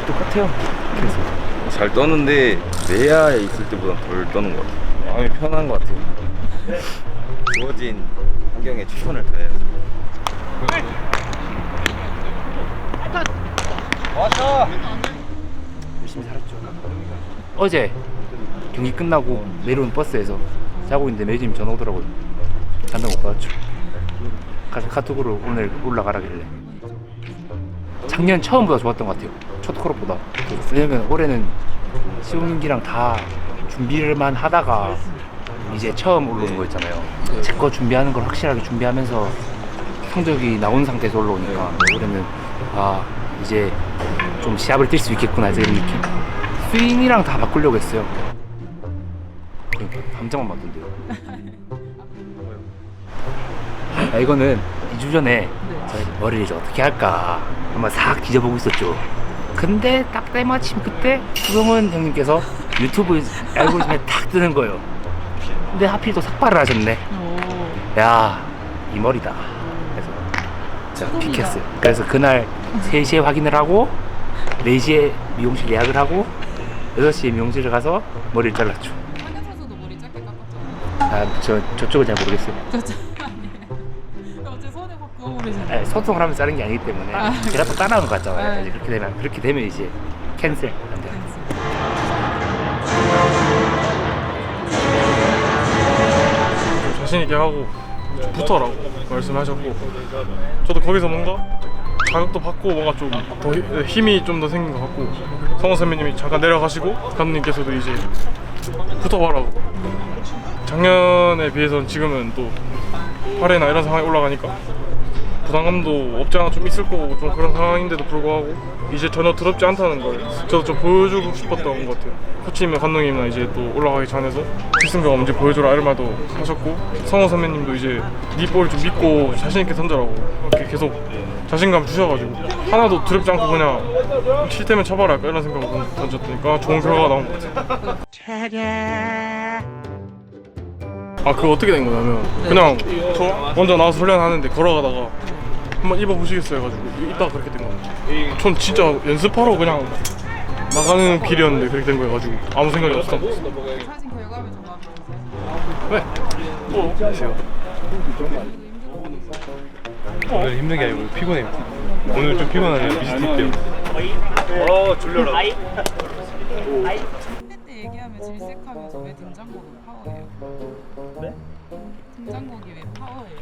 똑같아요. 그래서 잘 떠는데 내야에 있을 때보다 덜 떠는 것 같아요. 마음이 편한 것 같아요. 주어진 환경에 최선을 다해야죠. 열심히 살았죠. 어제 경기 끝나고 내려온 버스에서 자고 있는데 매니저님 전화 오더라고요. 간다고 못 받았죠. 가서 카톡으로 오늘 올라가라길래. 작년 처음보다 좋았던 것 같아요. 첫 콜업보다. 왜냐면 올해는 시홈경기랑 다 준비를만 하다가 이제 처음 올라오는 거 있잖아요. 제 거 준비하는 걸 확실하게 준비하면서 성적이 나온 상태에서 올라오니까 올해는 아 이제 좀 시합을 뛸 수 있겠구나 이런 느낌. 스윙이랑 다 바꾸려고 했어요. 감정만 맞던데요. 아, 이거는 2주 전에 저희 머리를 이제 어떻게 할까 한번 싹 뒤져보고 있었죠. 근데 딱 때마침 그때 수성은 형님께서 유튜브 알고리즘에 탁 뜨는 거예요. 근데 하필 또 삭발을 하셨네. 야, 이 머리다. 그래서 제가 픽했어요. 그래서 그날 3시에 확인을 하고 4시에 미용실 예약을 하고 6시에 미용실을 가서 머리를 잘랐죠. 한현 선수도 머리 짧게 깎았잖아요. 저쪽은 잘 모르겠어요. 어제 손에 확 그어버리셨네. 아니, 소통을 하면서 자른 게 아니기 때문에 제가 또 따라하는 것 같잖아요. 이제 그렇게 되면 이제 캔슬 안 돼요. 자신 있게 하고 붙어라고 말씀하셨고, 저도 거기서 뭔가 자극도 받고 뭔가 좀 더 힘이 좀 더 생긴 것 같고, 성원 선배님이 잠깐 내려가시고 감독님께서도 이제 붙어봐라고. 작년에 비해서는 지금은 또 8회나 이런 상황이 올라가니까 부담감도 없지 않아 좀 있을 거고, 좀 그런 상황인데도 불구하고 이제 전혀 더럽지 않다는 걸 저도 좀 보여주고 싶었던 것 같아요. 코치님이나 감독님이나 이제 또 올라가기 전에서 필승 경험 이제 보여줘라 이런 말도 하셨고, 성호 선배님도 이제 네 볼을 좀 믿고 자신 있게 던져라고 이렇게 계속 자신감 주셔가지고 하나도 두렵지 않고 그냥 칠 때면 쳐봐라 약간 이런 생각으로 던졌으니까 좋은 결과가 나온 것 같아요. 아, 그거 어떻게 된 거냐면 그냥 저 먼저 나와서 훈련하는데 걸어가다가 한번 입어보시겠어요 해가지고 이따가 그렇게 된 거예요. 전 진짜 연습하러 그냥 나가는 길이었는데 그렇게 된 거여가지고 아무 생각이 없었던 것 같아요. 사진 결과물 좀 나와주세요. 네. 뭐 안녕하세요. 오늘 힘든 게 아니고 피곤해요. 오늘 좀 피곤하네요. 비스티 때문에. 졸려라. 신대 때 얘기하면 질색하면서 왜 등장곡은 파워예요? 네? 등장곡이 왜 파워예요?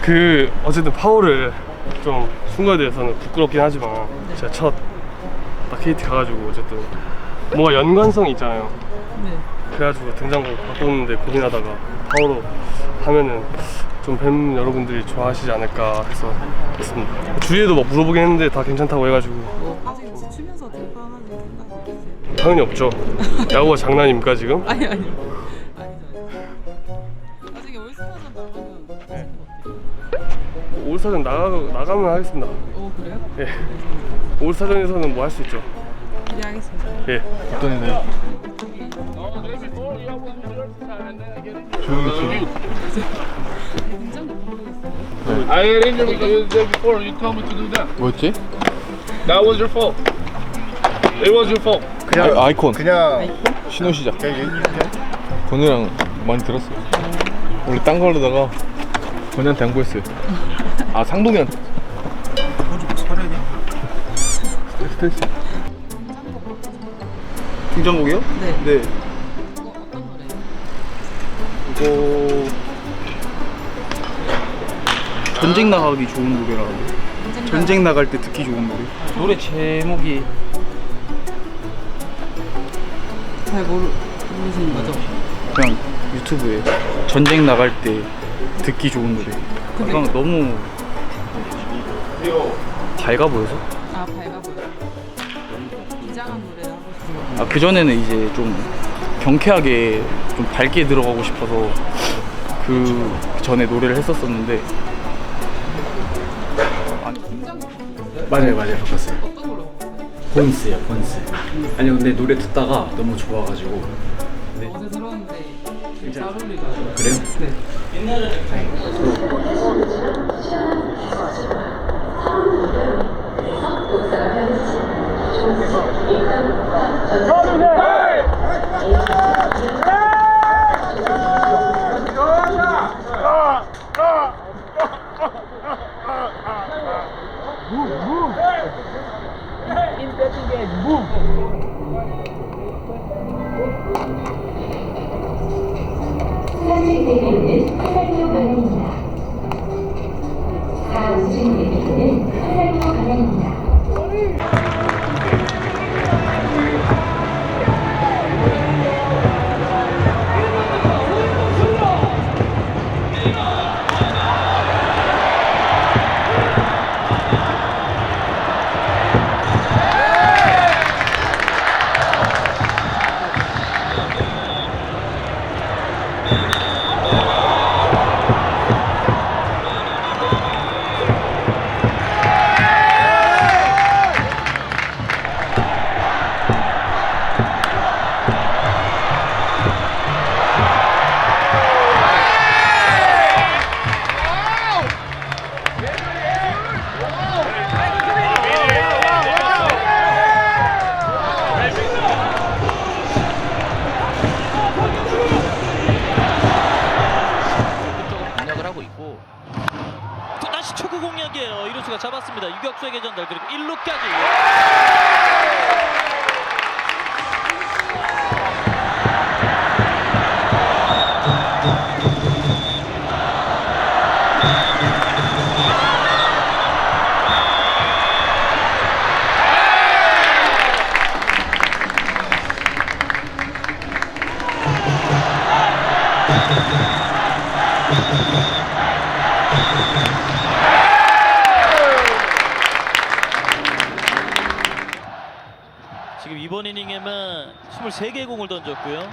그 어쨌든 파워를 좀 순간에 대해서는 부끄럽긴 하지만 제가 첫 KT 가가지고 어쨌든 뭔가 연관성이 있잖아요. 네. 그래가지고 등장곡 바꿨는데 고민하다가 파워로 하면은 좀 팬 여러분들이 좋아하시지 않을까 해서 했습니다. 주위에도 막 물어보긴 했는데 다 괜찮다고 해가지고 아직 혹시 추면서 등판하는 생각이 있어요? 당연히 없죠. 야구가 장난입니까 지금? 아니죠. 나중에 올스타전 나가면 하시는 거 어때요? 올스타전 나가면 하겠습니다. 오 그래요? 예. 올스타전에서는 뭐 할 수 있죠. 기대하겠습니다. 예. 어떤애들? 등장곡 모르겠어요. I had injured you there before. You told me to do that. 뭐였지? That was your fault. It was your fault. 그냥 아이콘 그냥 신호 시작 그냥 건우랑 많이 들었어요. 원래 딴 거 하려다가 건우한테 양보했어요. 아 상동이한테 스트레스. 등장곡이요? 네. 네. 이거 어떤 노래예요? 이거 전쟁 나가기 좋은 노래라고. 전쟁 나갈 때 듣기 좋은 노래. 노래 제목이 잘 모르시는 거죠? 그냥 유튜브에 전쟁 나갈 때 듣기 좋은 노래. 그냥 너무 밝아 보여서. 아 밝아 보여. 이장한 노래 하고 싶어요. 아, 그 전에는 이제 좀 경쾌하게 좀 밝게 들어가고 싶어서 그 전에 노래를 했었었는데. 맞아요 바꿨어요. 어떤 노래 바꿨어요? 본스요 본스. 아니 근데 노래 듣다가 너무 좋아가지고. 네. 어제 들었는데 잘 어울리더라고요. 그래요? 네. 사진 대표는 칼날로 방향입니다. 4우승 대표는 칼날로 방향입니다. 다시 초구 공략이에요. 이루수가 잡았습니다. 유격수에게 전달 그리고 1루까지. 지금 이번 이닝에만 23개의 공을 던졌고요.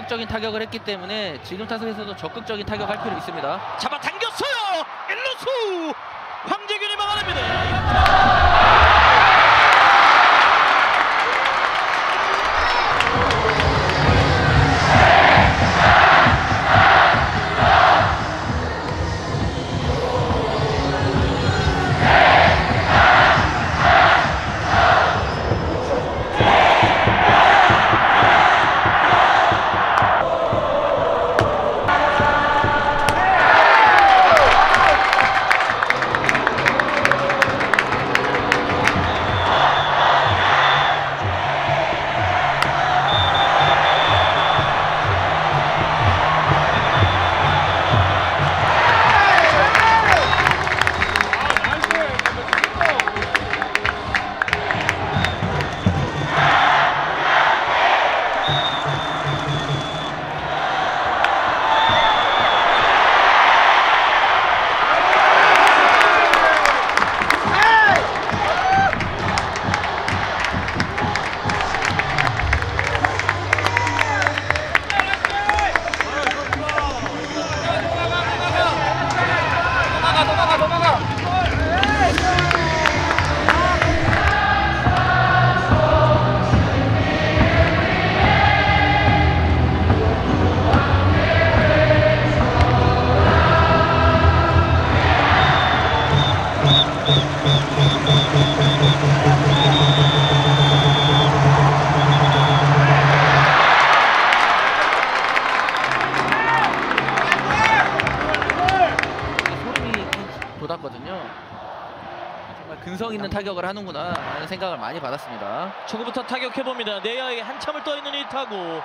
적극적인 타격을 했기 때문에 지금 타석에서도 적극적인 타격할 필요 있습니다. 잡아당겼어요. 1루수 황재균이 막아냅니다. 돋았거든요. 정말 근성 있는 타격을 하는구나 라는 생각을 많이 받았습니다. 초구부터 타격해봅니다. 내야에 한참을 떠있는 이 타구.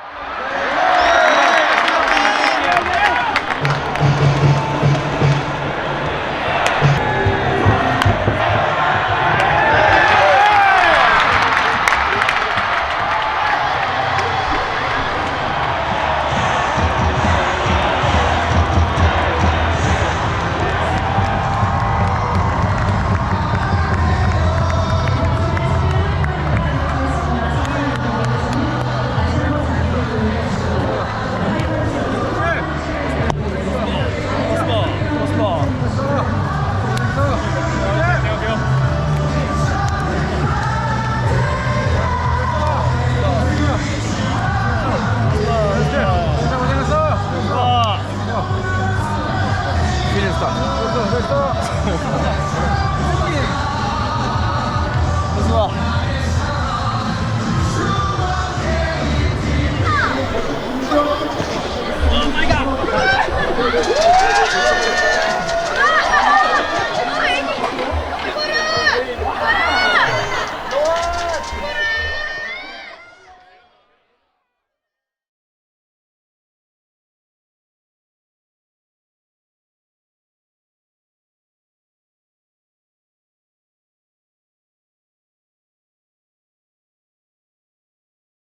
됐어.